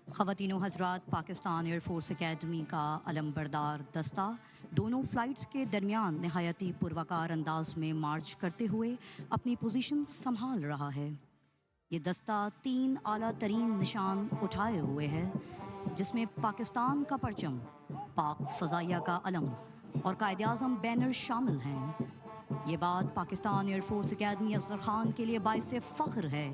ख़वातीन व हज़रात, Pakistan air force academy का अलमबरदार दस्ता दोनों फ़्लाइट्स के दरमियान नहायती पुरवकार अंदाज में मार्च करते हुए अपनी पोजीशन संभाल रहा है। ये दस्ता 3 आला तरीन निशान उठाए हुए है, जिसमें पाकिस्तान का परचम, पाक फ़ज़ाइया का अलम और कायद-ए-आज़म बैनर शामिल हैं। ये बात पाकिस्तान एयरफोर्स अकेडमी असगर ख़ान के लिए बाइस फ़ख्र है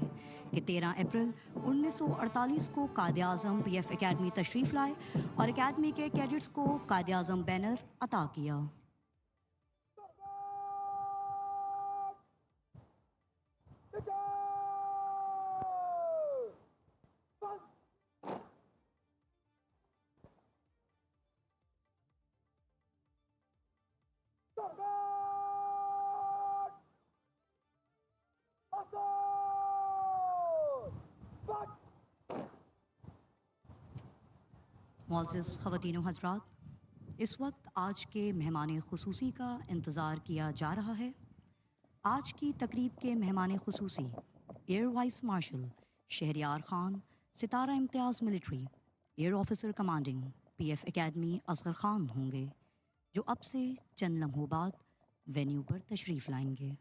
कि 13 अप्रैल 1948 को कायद-ए-आज़म PF अकेडमी तशरीफ़ लाए और अकेडमी के कैडेट्स को कायद-ए-आज़म बैनर अता किया। मुअज़्ज़िज़ ख़वातीन व हज़रात, इस वक्त आज के मेहमान ख़ुसूसी का इंतज़ार किया जा रहा है। आज की तकरीब के मेहमान ख़ुसूसी air vice marshal Shahryar Khan, Sitara Imtiaz military, air officer commanding PF academy Asghar Khan होंगे, जो अब से चंद लम्हों बाद वेन्यू पर तशरीफ़ लाएंगे।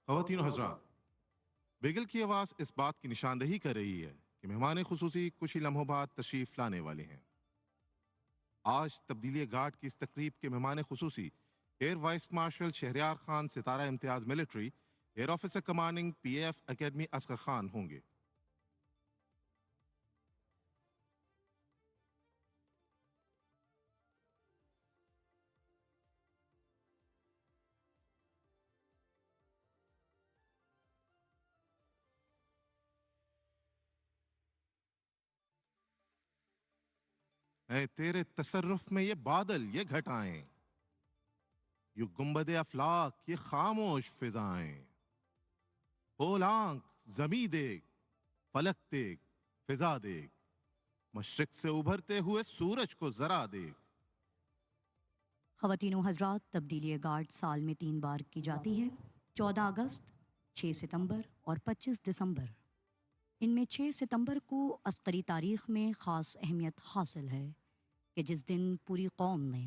ख़वातीन हज़रात, बिगल की आवाज़ इस बात की निशानदही कर रही है कि मेहमान खुसूसी कुछ ही लम्हों बाद तशरीफ़ लाने वाले हैं। आज तब्दीली गार्ड की इस तकरीब के मेहमान खुसूसी air vice marshal Shahryar Khan, Sitara Imtiaz military, air officer commanding PF academy Asghar Khan होंगे। ऐ तेरे तसर्रुफ में ये बादल, ये घटाएं, ये गुंबदे अफलाक, ये खामोश फिजाएं, खोल आंख जमी देख, फलक देख, फिजा देख, मशरिक से उभरते हुए सूरज को जरा देख। ख़वातीन व हज़रात, तब्दीली गार्ड साल में 3 बार की जाती है, 14 अगस्त, 6 सितंबर और 25 दिसंबर। इनमें 6 सितंबर को अस्करी तारीख़ में ख़ास अहमियत हासिल है कि जिस दिन पूरी कौम ने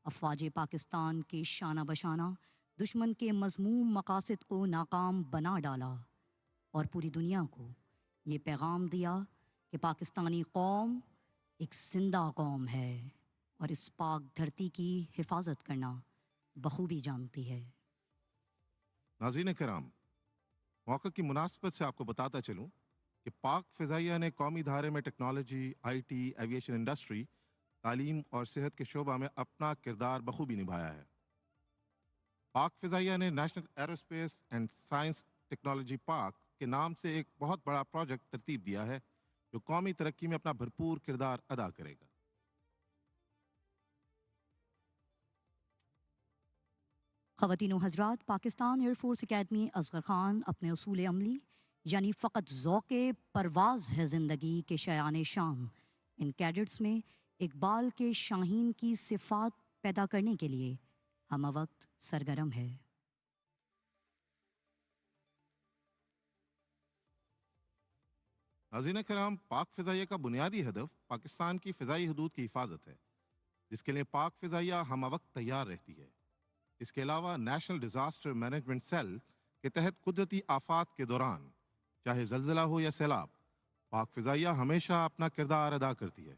अफ़वाज पाकिस्तान के शाना बशाना दुश्मन के मज़मूम मकासद को नाकाम बना डाला और पूरी दुनिया को ये पैगाम दिया कि पाकिस्तानी कौम एक जिंदा कौम है और इस पाक धरती की हिफाजत करना बखूबी जानती है। नाज़रीन कराम, मौके की मुनासबत से आपको बताता चलूं कि पाक फ़िज़ाइया ने कौमी धारे में टेक्नोलॉजी, IT, एविएशन इंडस्ट्री, तालीम और सेहत के शोबा में अपना किरदार बखूबी निभाया है। पाक फ़िज़ाइया ने national aerospace and science technology park के नाम से एक बहुत बड़ा प्रोजेक्ट तरतीब दिया है, जो कौमी तरक्की में अपना भरपूर किरदार अदा करेगा। ख़वातीन व हज़रात, पाकिस्तान एयरफोर्स अकेडमी असगर ख़ान अपने उसूल अमली यानी फ़कत ज़ौक़े परवाज़ है ज़िंदगी के शयान शान इन कैडेट्स में इकबाल के शाहीन की सिफ़ात पैदा करने के लिए हम वक्त सरगर्म है। नाज़रीन कराम, पाक फ़िज़ाइया का बुनियादी हदफ पाकिस्तान की फ़िज़ाई हदूद की हिफाजत है, जिसके लिए पाक फ़िज़ाइया हम वक्त तैयार रहती है। इसके अलावा नेशनल डिज़ास्टर मैनेजमेंट सेल के तहत कुदरती आफात के दौरान, चाहे जल्जला हो या सैलाब, पाक फ़िज़ाइया हमेशा अपना किरदार अदा करती है।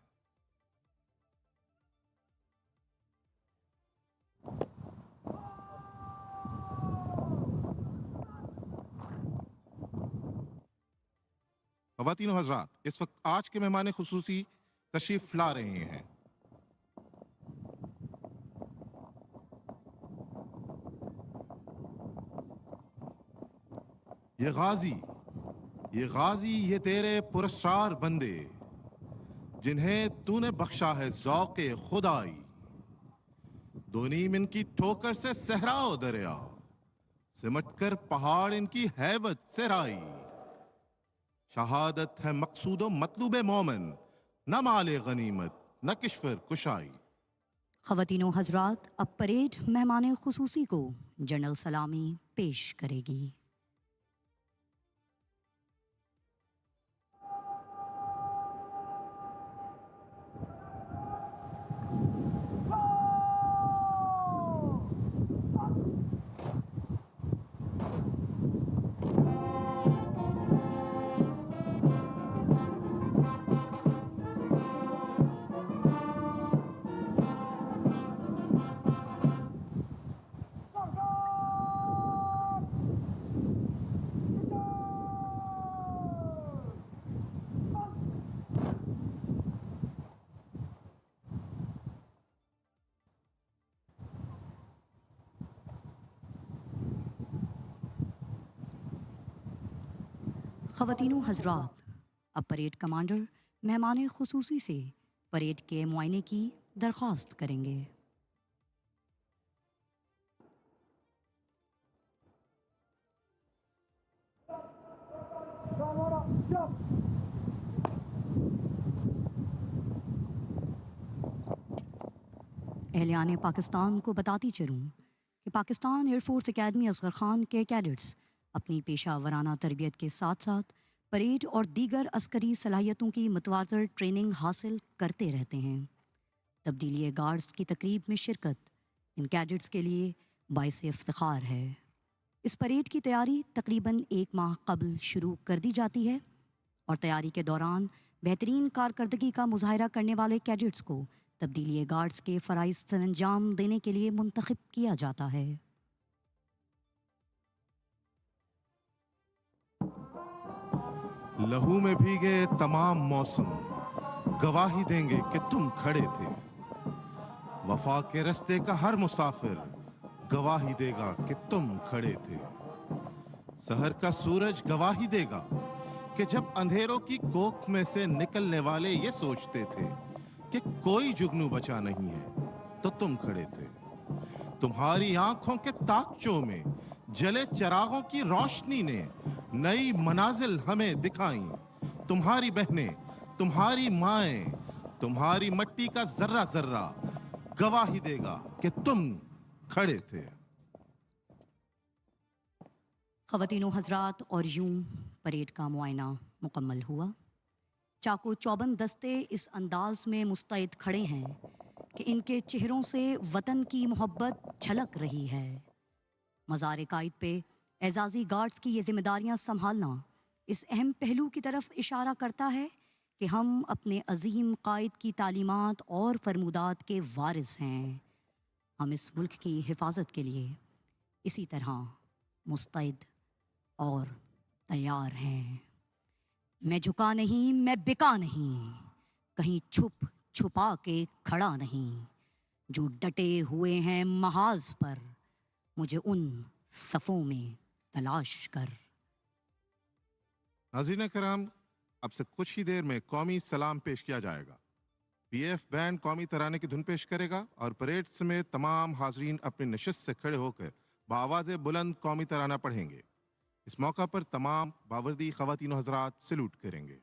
ख़वातीन हज़रात, इस वक्त आज के मेहमान खुसूसी तशरीफ ला रहे हैं। ये गाजी ये तेरे पुरस्कार बंदे, जिन्हें तूने बख्शा है ज़ौक़े खुदाई। दो नीम इनकी ठोकर से सहराओ दरिया, सिमटकर पहाड़ इनकी हैबत से राई। शहादत है मकसूदो मतलूबे मोमिन, न माले गनीमत न किश्वर कुशाई। ख़वातीनो हजरात, अब परेड मेहमान खुसूसी को जनरल सलामी पेश करेगी। ख़वातीनो हजरात, अब परेड कमांडर मेहमान खुसूसी से परेड के मुआयने की दरख्वास्त करेंगे। एहलियान पाकिस्तान को बताती चलूँ कि पाकिस्तान एयरफोर्स एकेडमी असगर ख़ान के कैडेट्स अपनी पेशा वराना तरबियत के साथ साथ परेड और दीगर अस्करी सलाहियतों की मुतवाज़र ट्रेनिंग हासिल करते रहते हैं। तब्दीली गार्ड्स की तकरीब में शिरकत इन कैडेट्स के लिए बाइस इफ्तिखार है। इस परेड की तैयारी तकरीबन 1 माह कबल शुरू कर दी जाती है और तैयारी के दौरान बेहतरीन कारकर्दगी का मुजाहरा करने वाले कैडेट्स को तब्दीली गार्ड्स के फ़राइज़ सरअंजाम देने के लिए मुंतखब किया जाता है। लहू में भीगे तमाम मौसम गवाही देंगे कि तुम खड़े थे। वफा के रास्ते का हर मुसाफिर गवाही देगा कि तुम खड़े थे। सहर का सूरज गवाही देगा कि जब अंधेरों की कोख में से निकलने वाले ये सोचते थे कि कोई जुगनू बचा नहीं है, तो तुम खड़े थे। तुम्हारी आंखों के ताकचों में जले चिरागों की रोशनी ने नई मनाजिल हमें दिखाई। तुम्हारी बहनें, तुम्हारी माएं, तुम्हारी मट्टी का जर्रा जर्रा गवाही देगा कि तुम खड़े थे। ख़वातीनो हजरात, और यूं परेड का मुआयना मुकम्मल हुआ। चाको चौबंद दस्ते इस अंदाज में मुस्तैद खड़े हैं कि इनके चेहरों से वतन की मोहब्बत झलक रही है। मज़ार कायद पे एजाज़ी गार्ड्स की ये जिम्मेदारियां संभालना इस अहम पहलू की तरफ इशारा करता है कि हम अपने अजीम कायद की तालीमात और फरमूदात के वारिस हैं। हम इस मुल्क की हिफाजत के लिए इसी तरह मुस्तैद और तैयार हैं। मैं झुका नहीं, मैं बिका नहीं, कहीं छुप छुपा के खड़ा नहीं। जो डटे हुए हैं महाज पर, मुझे उन सफ़ों में तलाश कर। नाज़रीन कराम, अब से कुछ ही देर में कौमी सलाम पेश किया जाएगा। पीएफ बैंड कौमी तराने की धुन पेश करेगा और परेड समेत तमाम हाजरीन अपनी नशिस्त से खड़े होकर बावाज़े बुलंद कौमी तराना पढ़ेंगे। इस मौका पर तमाम बावर्दी ख़वातीन हज़रात सैल्यूट करेंगे।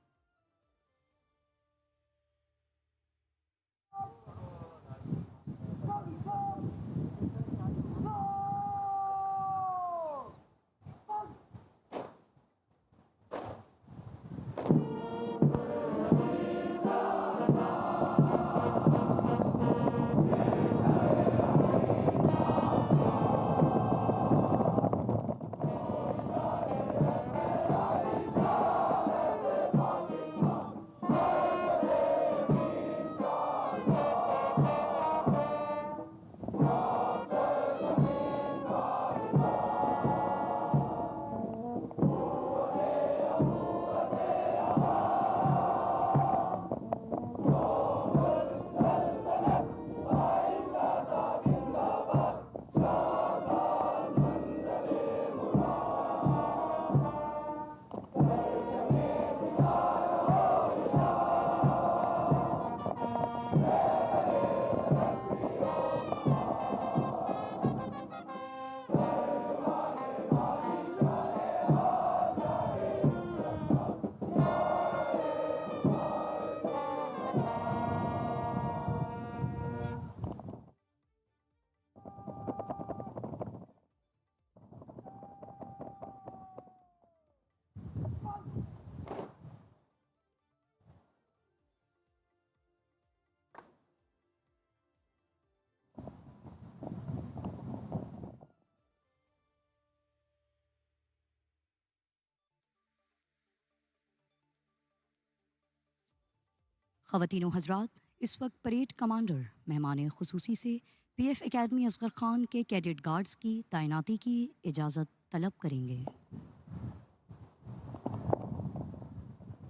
ख़वातीनो हज़रात, इस वक्त परेड कमांडर मेहमान खुसूसी से PF एकेडमी असगर खान के कैडेट गार्ड्स की तैनाती की इजाज़त तलब करेंगे।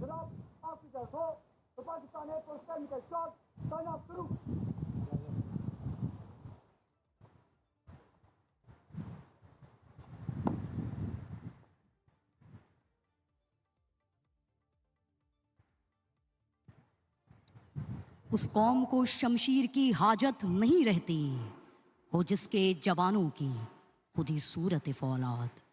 जनाब, आपकी तरफ हो तो पाकिस्तान एयरफोर्स अकेडमी का स्टाफ तैनात करूं। उस कौम को शमशीर की हाजत नहीं रहती, हो जिसके जवानों की खुदी सूरत फौलाद।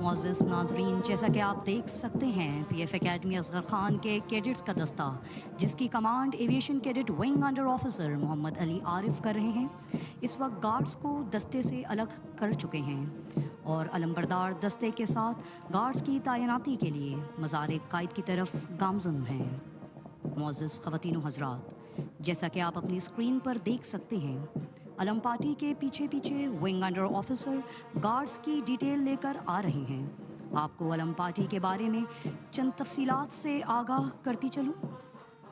मुअज़्ज़िज़ नाज़रीन, जैसा कि आप देख सकते हैं, PF एकेडमी असगर खान के कैडेट्स का दस्ता, जिसकी command aviation cadet wing under officer Mohammad Ali Arif कर रहे हैं, इस वक्त गार्ड्स को दस्ते से अलग कर चुके हैं और अलंबरदार दस्ते के साथ गार्ड्स की तैनाती के लिए मज़ार कायद की तरफ गामज़न हैं। मुअज़्ज़िज़ ख़वातीनो हज़रात, जैसा कि आप अपनी स्क्रीन पर देख सकते हैं, अलम पार्टी के पीछे पीछे विंग अंडर ऑफिसर गार्ड्स की डिटेल लेकर आ रहे हैं। आपको अलम पार्टी के बारे में चंद तफसीलात से आगाह करती चलूं।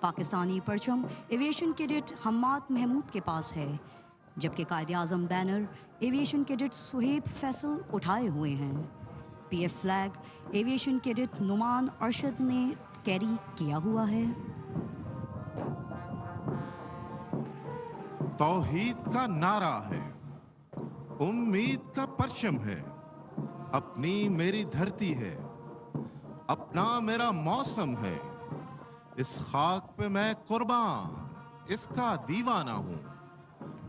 पाकिस्तानी परचम एविएशन कैडेट हम्माद महमूद के पास है, जबकि Quaid Azam banner aviation cadet Suhaib Faisal उठाए हुए हैं। PF flag aviation cadet Noman Arshad ने कैरी किया हुआ है। तौहीद का नारा है, उम्मीद का परचम है, अपनी मेरी धरती है, अपना मेरा मौसम है, इस खाक पे मैं कुर्बान इसका दीवाना हूँ।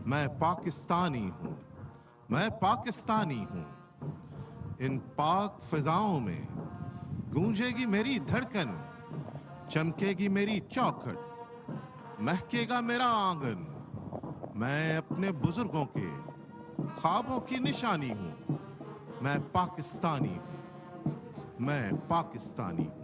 मैं पाकिस्तानी हूँ, मैं पाकिस्तानी हूँ। इन पाक फिजाओं में गूंजेगी मेरी धड़कन, चमकेगी मेरी चौखट, महकेगा मेरा आंगन। मैं अपने बुजुर्गों के ख्वाबों की निशानी हूँ। मैं पाकिस्तानी हूँ, मैं पाकिस्तानी हूँ।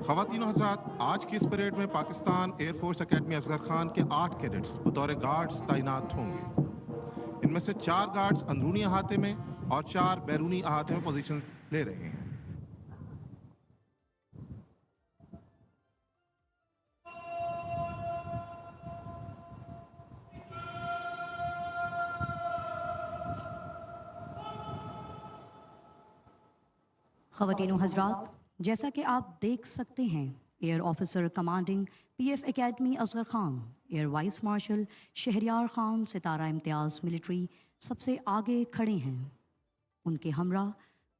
ख़वातीनो हज़रात, आज की इस परेड में पाकिस्तान एयरफोर्स एकेडमी असगर खान के 8 कैडेट्स बतौर गार्ड्स तैनात होंगे। इनमें से 4 गार्ड्स अंदरूनी अहाते में और 4 बैरूनी अहाते में पोजीशन ले रहे हैं। ख़वातीनो हज़रात, जैसा कि आप देख सकते हैं, air officer commanding PF academy Asghar Khan, air vice marshal Shahryar Khan Sitara Imtiaz military सबसे आगे खड़े हैं। उनके हमरा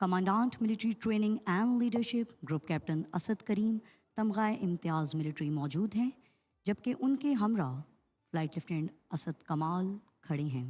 commandant military training and leadership group captain Asad Karim Tamgha Imtiaz military मौजूद हैं, जबकि उनके हमरा फ्लाइट लेफ्टिनेंट असद कमाल खड़े हैं।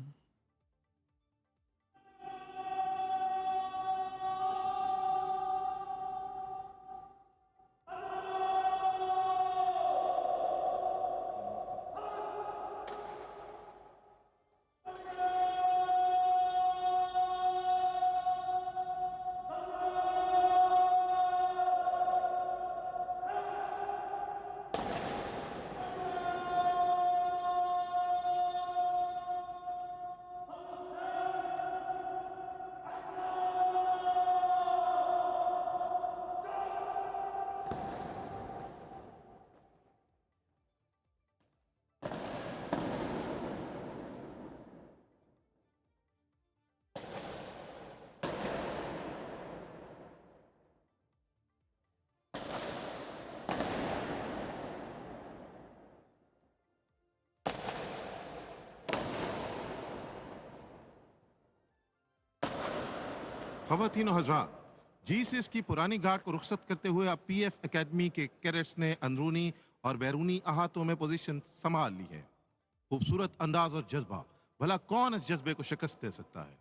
ख़वातीन और हज़रात, जीसीएस की पुरानी गार्ड को रुखसत करते हुए अब पीएफ एकेडमी के कैडेट्स ने अंदरूनी और बैरूनी अहातों में पोजीशन संभाल ली है। खूबसूरत अंदाज और जज्बा, भला कौन इस जज्बे को शिकस्त दे सकता है।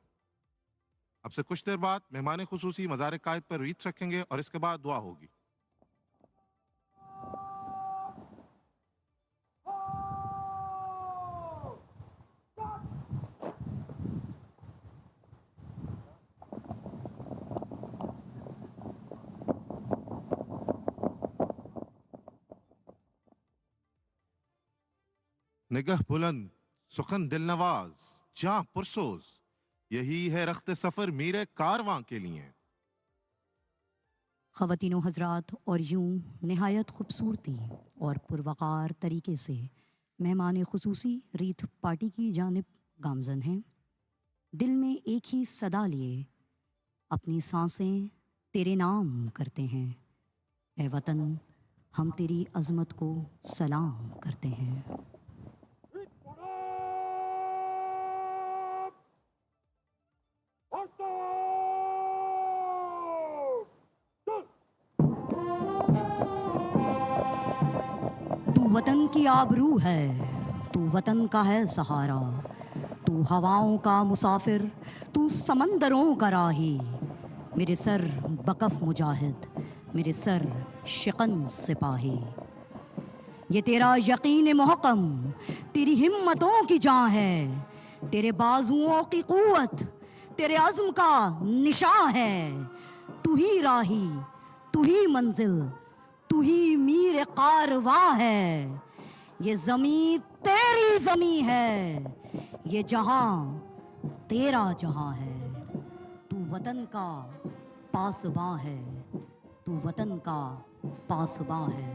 अब से कुछ देर बाद मेहमान खुसूसी मज़ार कायद पर रीत रखेंगे और इसके बाद दुआ होगी। निगह बुलंद, सुखन दिलनवाज, जां पुरसोज, यही है रख्त सफर मेरे कारवां के लिए। ख़वातीनो हज़रात, और यूं नहायत खूबसूरती और पुरवकार तरीके से मेहमान खुसूसी रीत पार्टी की जानिब गामजन हैं। दिल में एक ही सदा लिए अपनी सांसें तेरे नाम करते हैं। ए वतन, हम तेरी अज़मत को सलाम करते हैं। तू वतन की आबरू है, तू वतन का है सहारा, तू हवाओं का मुसाफिर, तू समंदरों का राही। मेरे सर बकफ मुजाहिद, मेरे सर शिकन सिपाही। ये तेरा यकीन मुहकम, तेरी हिम्मतों की जान है, तेरे बाजुओं की कुव्वत, तेरे अज़्म का निशान है। तू ही राही, तू ही मंजिल, तू ही मीर कारवां है। ये ज़मीं तेरी ज़मीं है, ये जहां तेरा जहां है। तू वतन का पासबां है, तू वतन का पासबां है।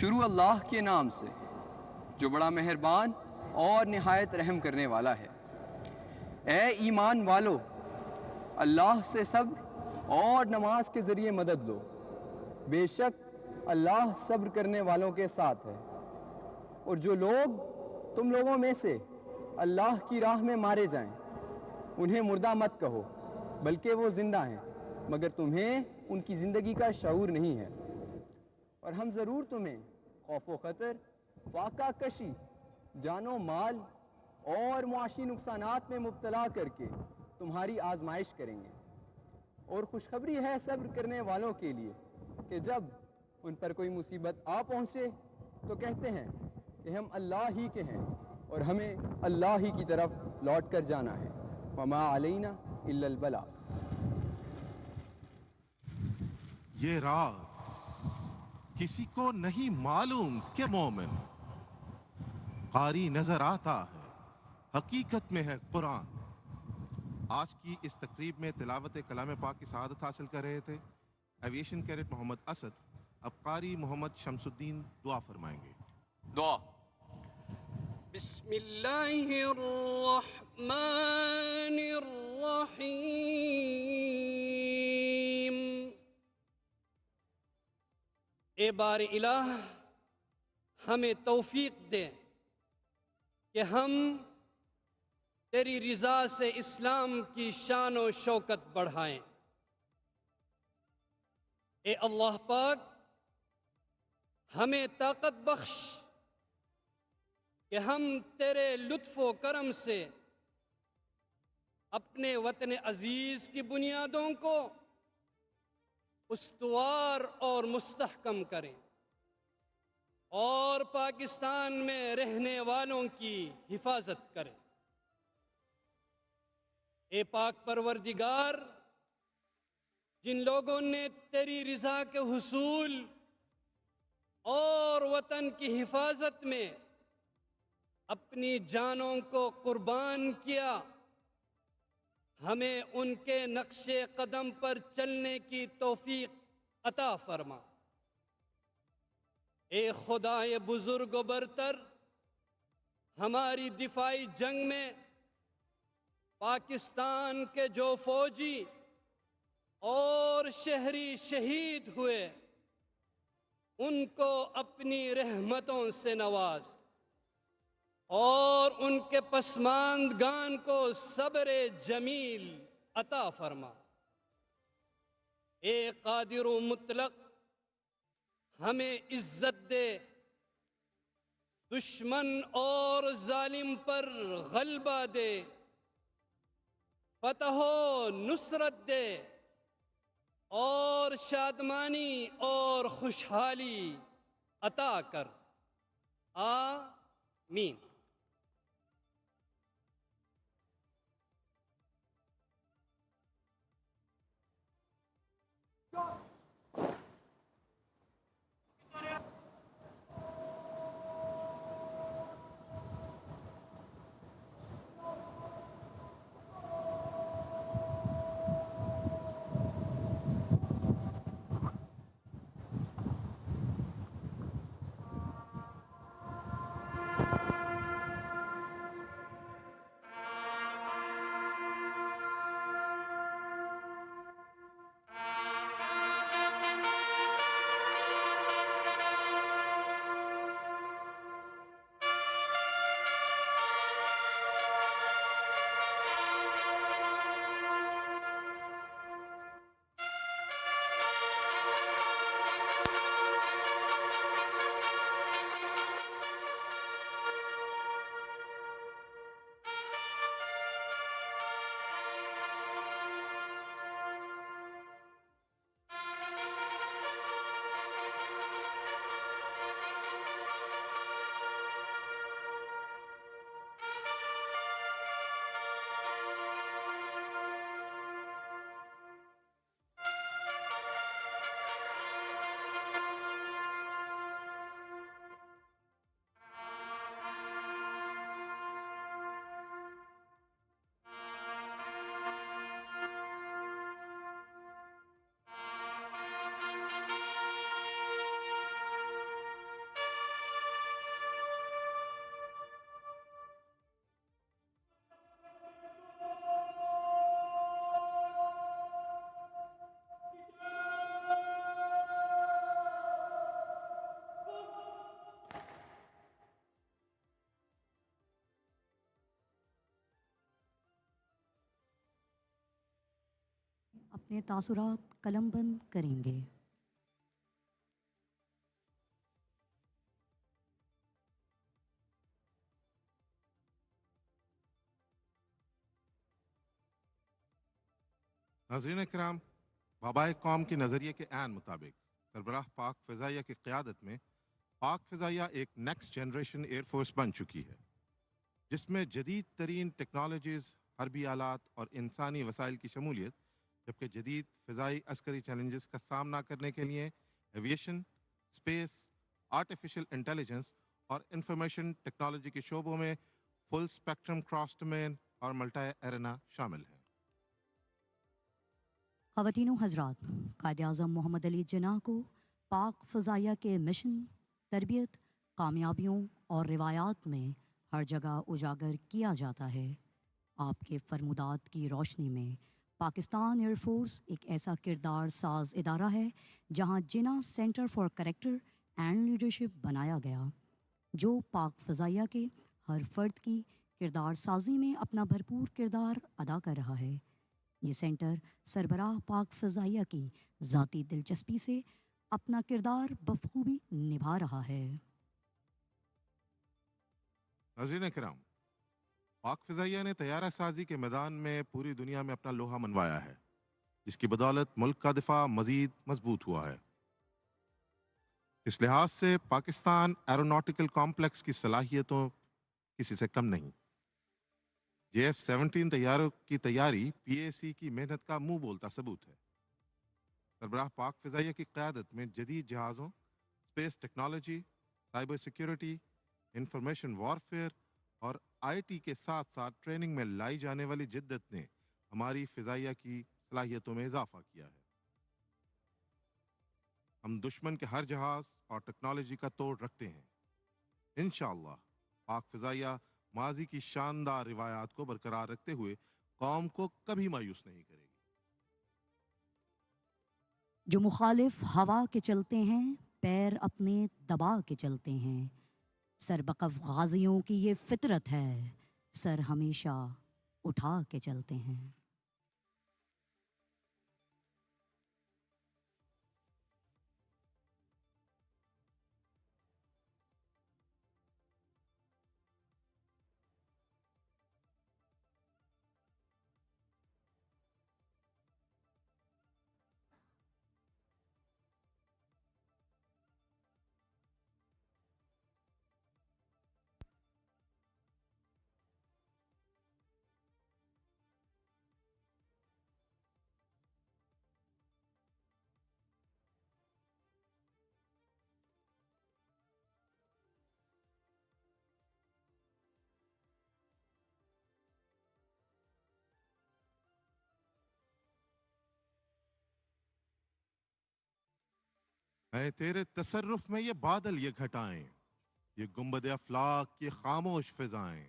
शुरू अल्लाह के नाम से जो बड़ा मेहरबान और निहायत रहम करने वाला है। ए ईमान वालो, अल्लाह से सब्र और नमाज के ज़रिए मदद लो। बेशक अल्लाह सब्र करने वालों के साथ है। और जो लोग तुम लोगों में से अल्लाह की राह में मारे जाएं, उन्हें मुर्दा मत कहो, बल्कि वो ज़िंदा हैं, मगर तुम्हें उनकी ज़िंदगी का शऊर नहीं है। और हम ज़रूर तुम्हें खौफ व ख़तर, फाका कशी, जानो माल और मुआशी नुकसानात में मुब्तला करके तुम्हारी आजमाइश करेंगे। और खुशखबरी है सब्र करने वालों के लिए कि जब उन पर कोई मुसीबत आ पहुँचे तो कहते हैं कि हम अल्लाह ही के हैं और हमें अल्लाह ही की तरफ लौट कर जाना है। वमा अलैना इल्लल बला। ये राज किसी को नहीं मालूम कि मोमिन कारी नजर आता है, हकीकत में है कुरान। आज की इस तकरीब में तिलावत कलाम पाक की सआदत हासिल कर रहे थे एविएशन कैडेट मोहम्मद असद। अब कारी मोहम्मद शमसुद्दीन दुआ फरमाएंगे। दुआ। बिस्मिल्लाहिर्रहमानिर्रहीम। ए बार इलाह हमें तौफीक दे कि हम तेरी रिज़ा से इस्लाम की शान और शौकत बढ़ाएं। ए अल्लाह पाक हमें ताकत बख्श कि हम तेरे लुत्फ़ व करम से अपने वतन अजीज़ की बुनियादों को उस्तवार और मुस्तहकम करें और पाकिस्तान में रहने वालों की हिफाजत करें। ए पाक परवरदिगार, जिन लोगों ने तेरी रिज़ा के हुसूल और वतन की हिफाजत में अपनी जानों को कुर्बान किया, हमें उनके नक्शे कदम पर चलने की तौफीक अता फरमा। ए खुदाए बुजुर्ग व बरतर, हमारी दिफाई जंग में पाकिस्तान के जो फौजी और शहरी शहीद हुए, उनको अपनी रहमतों से नवाज और उनके पसमानदगान को सब्र जमील अता फरमा। ए कादिर मुतलक, हमें इज्जत दे, दुश्मन और जालिम पर गलबा दे, फतहो नुसरत दे और शादमानी और खुशहाली अता कर। आमीन। अपने तासुरात कलमबंद करेंगे। नाज़रीन कराम, बाबाए कौम के नज़रिए के ऐन मुताबिक सरबराह पाक फ़िज़ाइया की क़यादत में पाक फ़िज़ाइया एक नेक्स्ट जनरेशन एयरफोर्स बन चुकी है, जिसमें जदीद तरीन टेक्नोलॉजीज़, हरबी आलात और इंसानी वसाइल की शमूलियत, जबकि जदीद फ़िज़ाई अस्करी चैलेंजेस का सामना करने के लिए एविएशन, स्पेस, आर्टिफिशियल इंटेलिजेंस और इंफॉर्मेशन टेक्नोलॉजी के शोबों में फुल स्पेक्ट्रम क्रॉस डोमेन और मल्टी एरेना शामिल हैं। ख़वातीनो हज़रात, कायद-ए-आज़म मोहम्मद अली जिन्ना को पाक फ़ज़ाइया के मिशन, तरबियत, कामयाबियों और रिवायात में हर जगह उजागर किया जाता है। आपके फरमुदात की रोशनी में पाकिस्तान एयरफोर्स एक ऐसा किरदार साज इदारा है जहां Jinnah centre for character and leadership बनाया गया, जो पाक फ़ज़ाइया के हर फ़र्द की किरदार साजी में अपना भरपूर किरदार अदा कर रहा है। ये सेंटर सरबराह पाक फ़ज़ाइया की ज़ाती दिलचस्पी से अपना किरदार बखूबी निभा रहा है। नाज़रीन कराम, पाक फ़िज़ाइया ने तैयारा साजी के मैदान में पूरी दुनिया में अपना लोहा मनवाया है, जिसकी बदौलत मुल्क का दिफा मज़ीद मजबूत हुआ है। इस लिहाज से पाकिस्तान एरोनॉटिकल कॉम्प्लेक्स की सलाहियतों किसी से कम नहीं। JF-17 तैयारों की तैयारी PAC की मेहनत का मुंह बोलता सबूत है। सरबराह पाक फ़िज़ाइया की क़यादत में जदीद जहाज़ों, space technology, cyber security, information warfare और IT के साथ साथ ट्रेनिंग में लाई जाने वाली जिद्दत ने हमारी फ़िज़ाइया की सलाहियतों में इजाफा किया है। हम दुश्मन के हर जहाज़ और टेक्नोलॉजी का तोड़ रखते हैं। इंशाअल्लाह पाक फ़िज़ाइया माजी की शानदार रिवायात को बरकरार रखते हुए कौम को कभी मायूस नहीं करेगी। जो मुखालिफ हवा के चलते हैं, पैर अपने दबा के चलते हैं। सरबकफ गाजियों की ये फितरत है, सर हमेशा उठा के चलते हैं। ऐ तेरे तसर्रुफ में ये बादल ये घटाएं, ये गुंबद अफलाक ये खामोश फिजाएं।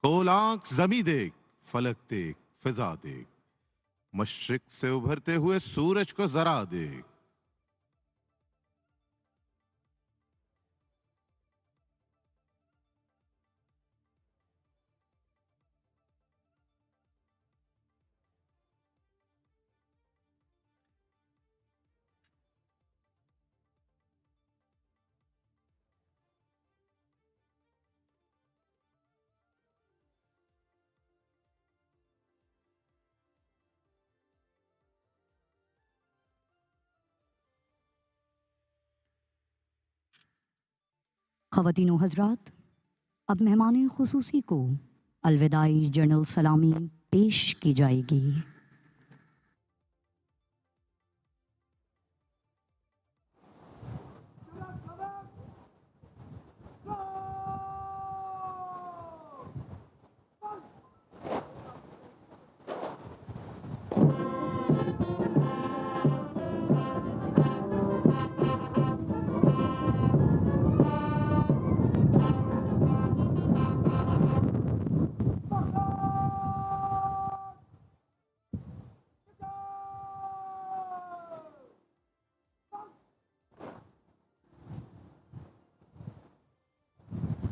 खोल आंख जमी देख, फलक देख, फिजा देख, मशरिक से उभरते हुए सूरज को जरा देख। ख़वातीनो हज़रात, अब मेहमान खुसूसी को अलविदाई जनरल सलामी पेश की जाएगी।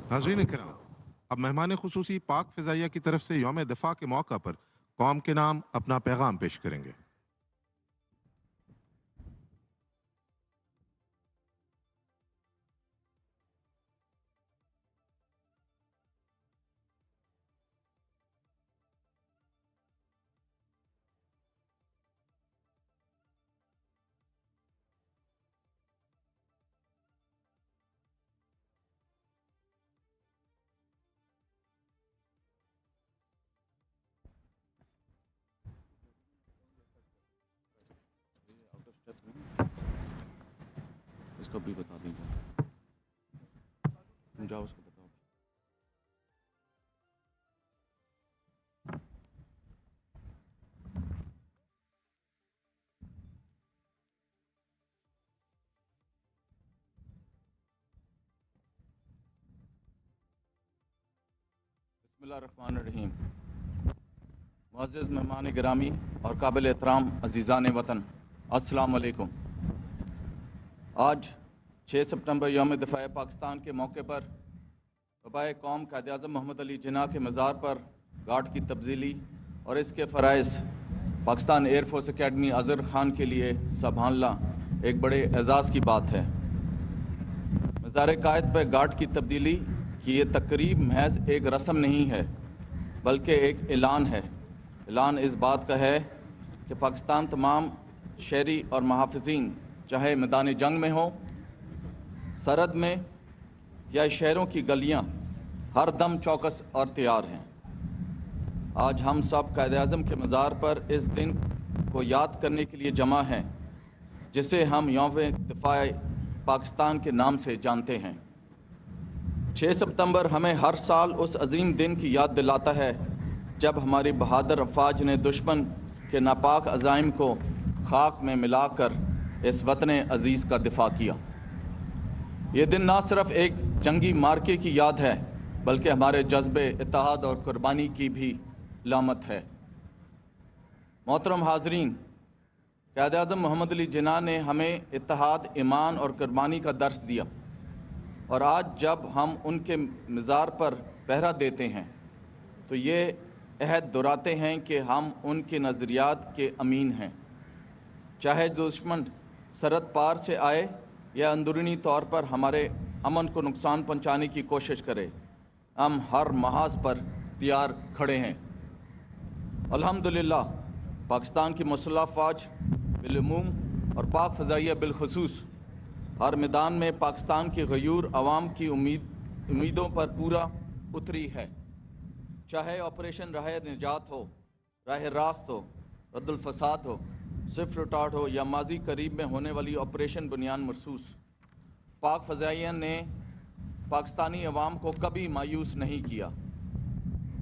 नाज़रीन किराम, अब मेहमान खुसूसी पाक फ़िज़ाइया की तरफ से यौम दिफा के मौका पर कौम के नाम अपना पैगाम पेश करेंगे। उसको भी बता दीजिए, जाओ उसको बताओ। बिस्मिल्लाहिर्रहमानिर्रहीम। मुअज़्ज़िज़ मेहमान गिरामी और काबिल एहतराम अज़ीज़ान वतन, अस्सलाम वालेकुम। आज 6 सितंबर यौम दिफ़ा पाकिस्तान के मौके पर वबाए कौम कायद-ए-आज़म मोहम्मद अली जिन्ना के मज़ार पर गार्ड की तब्दीली और इसके फ़राइज़ पाकिस्तान एयरफोर्स एकेडमी अज़हर ख़ान के लिए संभालना एक बड़े एज़ाज़ की बात है। मज़ार कायद पर गार्ड की तब्दीली की ये तकरीब महज एक रस्म नहीं है, बल्कि एक ऐलान है। ऐलान इस बात का है कि पाकिस्तान तमाम शहरी और मुहाफ़िज़ीन, चाहे मैदान जंग में हो, सरहद में या शहरों की गलियां, हर दम चौकस और तैयार हैं। आज हम सब कायद-ए-आज़म के मज़ार पर इस दिन को याद करने के लिए जमा हैं, जिसे हम यौम दिफ़ा पाकिस्तान के नाम से जानते हैं। 6 सितंबर हमें हर साल उस अजीम दिन की याद दिलाता है जब हमारी बहादुर अफवाज ने दुश्मन के नापाक अज़ाइम को खाक में मिलाकर इस वतन अज़ीज़ का दिफा किया। ये दिन ना सिर्फ एक जंगी मार्के की याद है, बल्कि हमारे जज्बे, इत्तेहाद और कुर्बानी की भी लामत है। मोहतरम हाज़रीन, कायद-ए-आज़म मोहम्मद अली जिन्ना ने हमें इत्तेहाद, ईमान और कुर्बानी का दर्स दिया, और आज जब हम उनके मज़ार पर पहरा देते हैं तो ये अहद दोहराते हैं कि हम उनके नज़रियात के अमीन हैं। चाहे दुश्मन सरहद पार से आए या अंदरूनी तौर पर हमारे अमन को नुकसान पहुंचाने की कोशिश करे, हम हर महाज पर तैयार खड़े हैं। अल्हम्दुलिल्लाह, पाकिस्तान की मुसल्लह अफ़वाज बिलूम और पाक फ़ज़ाइया बिलखुसूस हर मैदान में पाकिस्तान की गयूर आवाम की उम्मीदों पर पूरा उतरी है। चाहे ऑपरेशन राह निजात हो, राह रास्त हो, रद्दुल फसाद हो, स्विफ्ट रिटार्ट हो या माजी करीब में होने वाली ऑपरेशन बुनियान मरसूस, पाक फ़ज़ाइया ने पाकिस्तानी अवाम को कभी मायूस नहीं किया,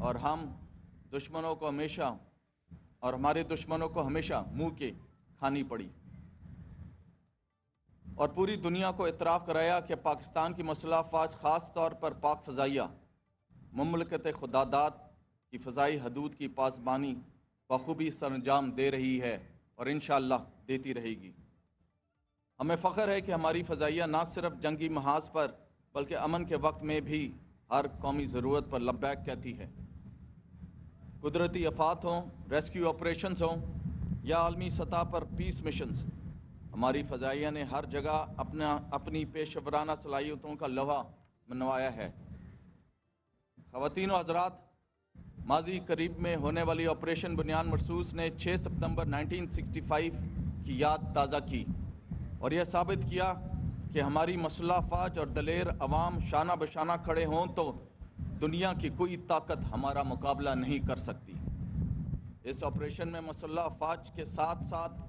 और हम दुश्मनों को हमेशा और हमारे दुश्मनों को हमेशा मुँह के खानी पड़ी, और पूरी दुनिया को इतराफ़ कराया कि पाकिस्तान की मुसल्लह अफ़वाज ख़ास तौर पर पाक फ़ज़ाइया मुमलकत खुदादाद की फ़ज़ाई हदूद की पासबानी बखूबी सरअंजाम दे रही है और इंशाअल्लाह देती रहेगी। हमें फ़ख्र है कि हमारी फ़ज़ाइया न सिर्फ जंगी महाज पर बल्कि अमन के वक्त में भी हर कौमी ज़रूरत पर लब्बैक कहती है। कुदरती आफ़ात हों, रेस्क्यू ऑपरेशंस हों या आलमी सतह पर पीस मिशंस, हमारी फ़ज़ाइया ने हर जगह अपनी पेशवराना सलाहियतों का लोहा मनवाया है। ख़वातीन व हज़रात, माजी करीब में होने वाली ऑपरेशन बुनियान मरसूस ने 6 सितंबर 1965 की याद ताज़ा की और यह साबित किया कि हमारी मुसल्लह अफ़वाज और दलेर अवाम शाना बशाना खड़े हों तो दुनिया की कोई ताकत हमारा मुकाबला नहीं कर सकती। इस ऑपरेशन में मुसल्लह अफ़वाज के साथ साथ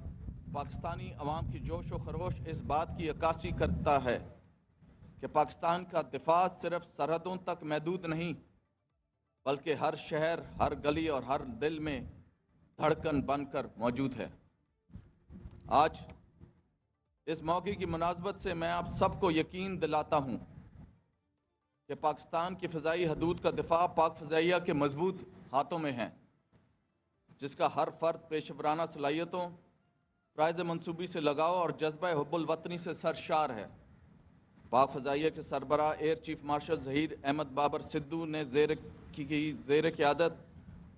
पाकिस्तानी अवाम की जोश व खरोश इस बात की अक्कासी करता है कि पाकिस्तान का दिफा सिर्फ सरहदों तक महदूद नहीं, बल्कि हर शहर, हर गली और हर दिल में धड़कन बनकर मौजूद है। आज इस मौके की मुनासबत से मैं आप सबको यकीन दिलाता हूँ कि पाकिस्तान की फ़ज़ाई हदूद का दिफा पाक फ़ज़ाइया के मजबूत हाथों में है, जिसका हर फ़र्द पेशवराना सलाहियतों, फ़राइज़ मंसूबी से लगाव और जज्बा हुब्बुल वतनी से सरशार है। पाक फ़ज़ाइया के सरबराह air chief marshal Zaheer Ahmed Babar Sidhu ने ज़ेर क़यादत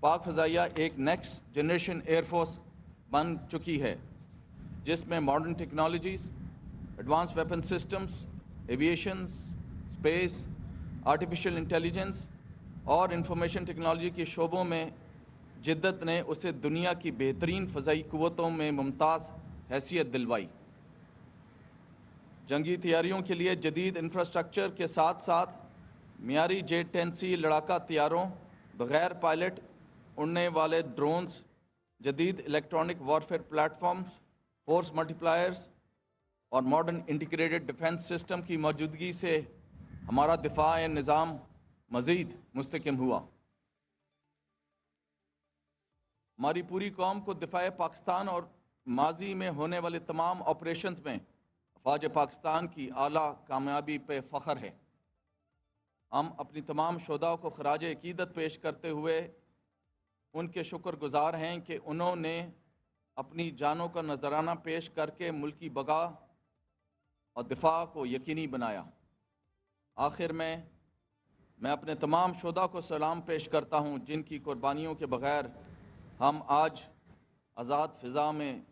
पाक फ़ज़ाइया एक नेक्स्ट जनरेशन एयरफोर्स बन चुकी है, जिसमें modern technologies, advance weapon systems, aviation, space, artificial intelligence और इंफॉर्मेशन टेक्नोलॉजी के शोबों में जिद्दत ने उसे दुनिया की बेहतरीन फ़ज़ाई क़ुव्वतों में मुमताज़ हैसियत दिलवाई। जंगी तैयारियों के लिए जदीद इंफ्रास्ट्रक्चर के साथ साथ मियारी J-10C लड़ाका तैयारों, बग़ैर पायलट उड़ने वाले ड्रोन्स, जदीद electronic warfare platforms, force multipliers, और मॉडर्न इंटीग्रेटेड डिफेंस सिस्टम की मौजूदगी से हमारा दिफा निज़ाम मज़ीद मुस्तहकम हुआ। हमारी पूरी कौम को दिफा पाकिस्तान और माजी में होने वाले तमाम ऑपरेशंस में अफवाज पाकिस्तान की आला कामयाबी पे फ़ख्र है। हम अपनी तमाम शुहदाओं को खराज अकीदत पेश करते हुए उनके शुक्रगुजार हैं कि उन्होंने अपनी जानों का नजराना पेश करके मुल्की बका और दिफा को यकीनी बनाया। आखिर में मैं अपने तमाम शुहदा को सलाम पेश करता हूँ जिनकी कुर्बानियों के बग़ैर हम आज आज़ाद फ़िज़ा में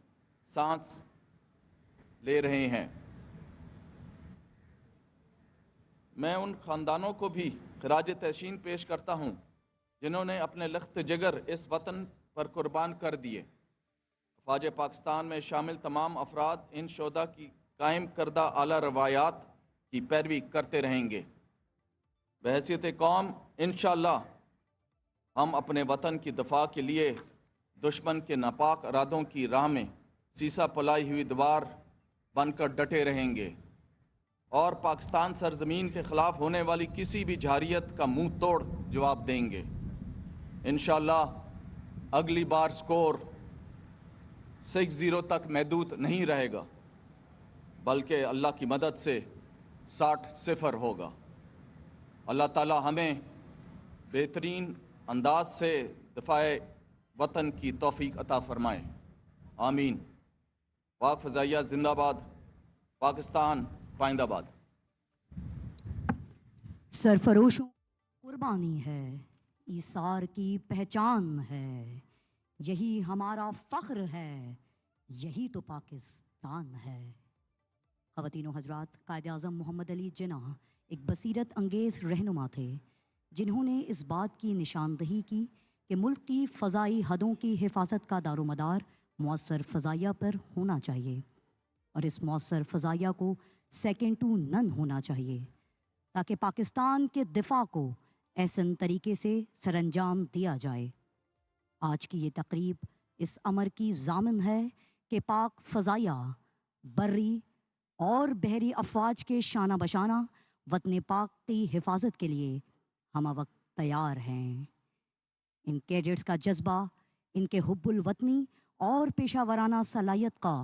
सांस ले रहे हैं। मैं उन ख़ानदानों को भी खराज तहसीन पेश करता हूँ जिन्होंने अपने लख्त जिगर इस वतन पर कुर्बान कर दिए। अफवाज पाकिस्तान में शामिल तमाम अफराद इन शुहदा की कायम करदा आला रवायात की पैरवी करते रहेंगे। बहैसियत कौम इंशाअल्लाह हम अपने वतन की दफा के लिए दुश्मन के नापाक इरादों की राह में सीसा पलाई हुई दीवार बनकर डटे रहेंगे और पाकिस्तान सरजमीन के ख़िलाफ़ होने वाली किसी भी जारियत का मुंह तोड़ जवाब देंगे। इंशाअल्लाह अगली बार स्कोर 6-0 तक महदूद नहीं रहेगा बल्कि अल्लाह की मदद से 60-0 होगा। अल्लाह ताला हमें बेहतरीन अंदाज से दिफाए वतन की तौफीक अता फ़रमाए। आमीन। पाक फ़ज़ाइया जिंदाबाद, पाकिस्तान पाइंदाबाद। सरफरोशों कुर्बानी है, ईसार की पहचान है, यही हमारा फ़ख्र है, यही तो पाकिस्तान है। ख़वातीन हज़रात, कायद आज़म मोहम्मद अली जिन्ना एक बसीरत अंगेज़ रहनुमा थे जिन्होंने इस बात की निशानदही की कि मुल्क की फ़ज़ाई हदों की हिफाजत का दारोमदार मौसर फ़ज़ाइया पर होना चाहिए और इस मौसर फ़ज़ाइया को सेकेंड टू नन होना चाहिए ताकि पाकिस्तान के दिफा को ऐसन तरीके से सरअंजाम दिया जाए। आज की ये तकरीब इस अमर की ज़ामिन है कि पाक फ़ज़ाइया बर्री और बहरी अफवाज के शाना बशाना वतन पाक की हिफाजत के लिए हम वक्त तैयार हैं। इन कैडेट्स का जज्बा इनके हुब्बुल वतनी और पेशा वराना सलाहियत का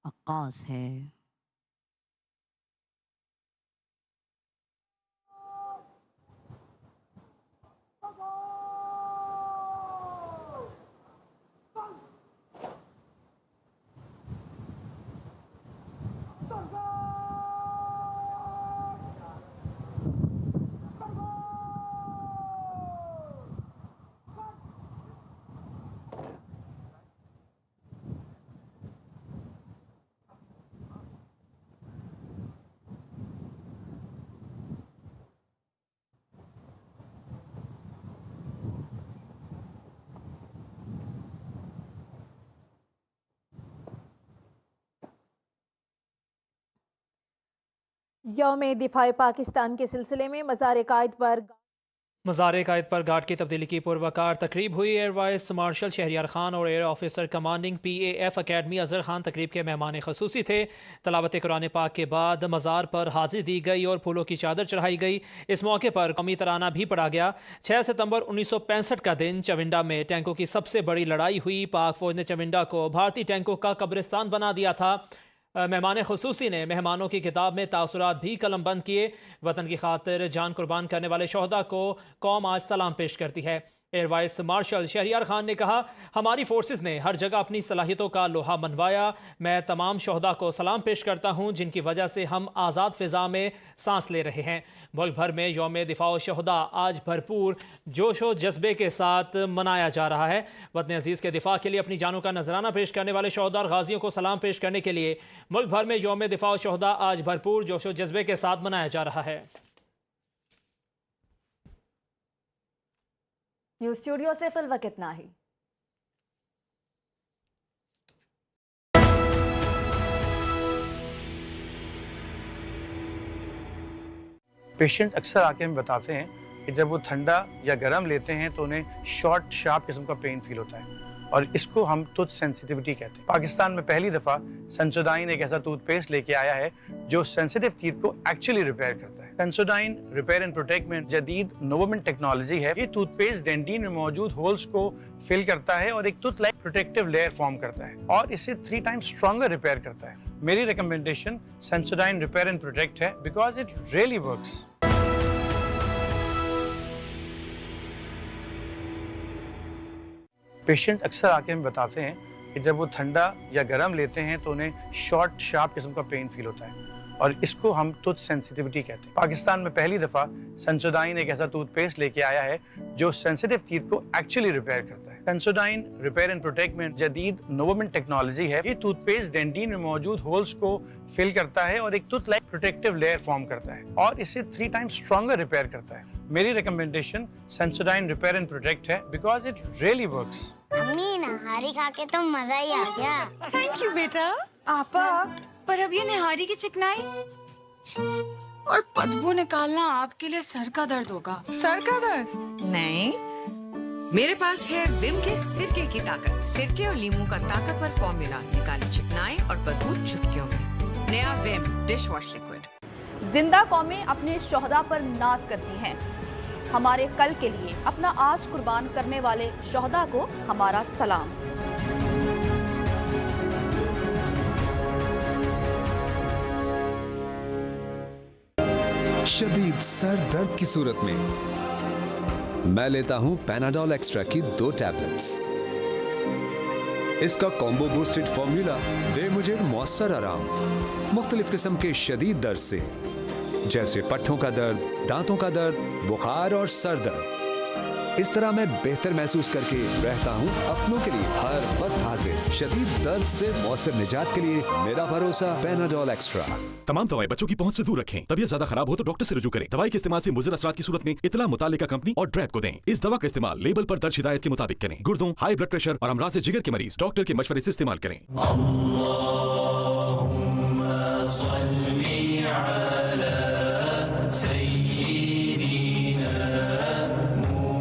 अक्कास है। यौम दिफाए पाकिस्तान के सिलसिले में मज़ार कायद पर गार्ड की तब्दीली की पुरवकार तकरीब हुई। Air vice marshal Shahryar Khan और air officer commanding PAF academy Azhar Khan तकरीब के मेहमान खसूसी थे। तलावत कुरान पाक के बाद मज़ार पर हाजिरी दी गई और फूलों की चादर चढ़ाई गई। इस मौके पर कौमी तराना भी पढ़ा गया। 6 सितंबर 1965 का दिन चविंडा में टैंकों की सबसे बड़ी लड़ाई हुई। पाक फौज ने चविंडा को भारतीय टैंकों का कब्रिस्तान बना दिया था। मेहमान खसूसी ने मेहमानों की किताब में तासुरात भी कलम बंद किए। वतन की खातिर जान कुर्बान करने वाले शोहदा को कौम आज सलाम पेश करती है। Air vice marshal Shahryar Khan ने कहा, हमारी फोर्सेस ने हर जगह अपनी सलाहियतों का लोहा मनवाया। मैं तमाम शोहदा को सलाम पेश करता हूँ जिनकी वजह से हम आज़ाद फ़िज़ा में सांस ले रहे हैं। मुल्क भर में यौम दिफा शोहदा आज भरपूर जोश व जज्बे के साथ मनाया जा रहा है। वतन अजीज़ के दिफा के लिए अपनी जानों का नजराना पेश करने वाले शोहदा और गाजियों को सलाम पेश करने के लिए मुल्क भर में यौम दिफा शोहदा आज भरपूर जोश व जज्बे के साथ मनाया जा रहा है। न्यूज़ स्टूडियो से फिल वक्त इतना ही। पेशेंट अक्सर आके हमें बताते हैं कि जब वो ठंडा या गर्म लेते हैं तो उन्हें शॉर्ट शार्प किस्म का पेन फील होता है। और इसको हम टूथ सेंसिटिविटी कहते हैं। पाकिस्तान में पहली दफा सेंसोडाइन एक ऐसा टूथपेस्ट लेके आया है जो सेंसिटिव टीथ को एक्चुअली रिपेयर करता है। सेंसोडाइन रिपेयर एंड प्रोटेक्ट में जदीद नोवोमेंट टेक्नोलॉजी है। ये टूथपेस्ट डेंटिन में मौजूद होल्स को फिल करता है और एक tooth like protective layer form करता है और इसे 3 टाइम्स स्ट्रॉन्गर रिपेयर करता है। मेरी recommendation Sensodyne repair and protect है because it really works. Patient अक्सर आके हमें बताते हैं कि जब वो ठंडा या गर्म लेते हैं तो उन्हें शॉर्ट शार्प किस्म का पेन फील होता है और इसको हम टूथ सेंसिटिविटी कहते हैं। पाकिस्तान में पहली दफा सेंसोडाइन एक ऐसा टूथपेस्ट लेके आया है जो सेंसिटिव टीथ को एक्चुअली रिपेयर करता है। सेंसोडाइन रिपेयर एंड प्रोटेक्ट में जदीद नोवोमेंट टेक्नोलॉजी है। ये टूथपेस्ट डेंटिन में मौजूद होल्स को फिल करता है और एक tooth like protective layer form करता है और इसे 3 टाइम्स स्ट्रॉन्गर रिपेयर करता है। मेरी recommendation Sensodyne repair and protect है बिकॉज इट रियली वर्क्स। अम्मी नहारी खा के तो मजा ही आ गया। थैंक यू बेटा। आपा, पर अब ये निहारी की चिकनाई और बदबू निकालना आपके लिए सर का दर्द होगा। सर का दर्द नहीं, मेरे पास है विम के सिरके की ताकत। सिरके और लीमू का ताकतवर फॉर्मूला निकाले चिकनाई और बदबू चुटकियों में। नया विम डिश वॉश लिक्विड। जिंदा कौमें अपने शोहदा पर नाज करती हैं। हमारे कल के लिए अपना आज कुर्बान करने वाले शोहदा को हमारा सलाम। शदीद सर दर्द की सूरत में मैं लेता हूं पैनाडोल एक्स्ट्रा की 2 टैबलेट्स। इसका कॉम्बो बूस्टेड फॉर्मूला दे मुझे मौसर आराम मुख्तलिफ किस्म के शदीद दर्द से, जैसे पट्ठों का दर्द, दांतों का दर्द, बुखार और सर दर्द। इस तरह मैं बेहतर महसूस करके रहता हूँ अपनों के लिए हर वक्त हाजिर। शदीद दर्द से मौसर निजात के लिए मेरा भरोसा पैनाडोल एक्स्ट्रा। तमाम दवाएं बच्चों की पहुंच से दूर रखें। तबीयत ज्यादा खराब हो तो डॉक्टर से रुजू करें। दवाई के इस्तेमाल से मुज़र असरात की सूरत में इतला मुतालिका कंपनी और ड्रैप को दें। इस दवा का इस्तेमाल लेबल पर दर्ज हिदायत के मुताबिक करें। गुर्दों, हाई ब्लड प्रेशर और अमराज जिगर के मरीज डॉक्टर के मशवरे से इस्तेमाल करें।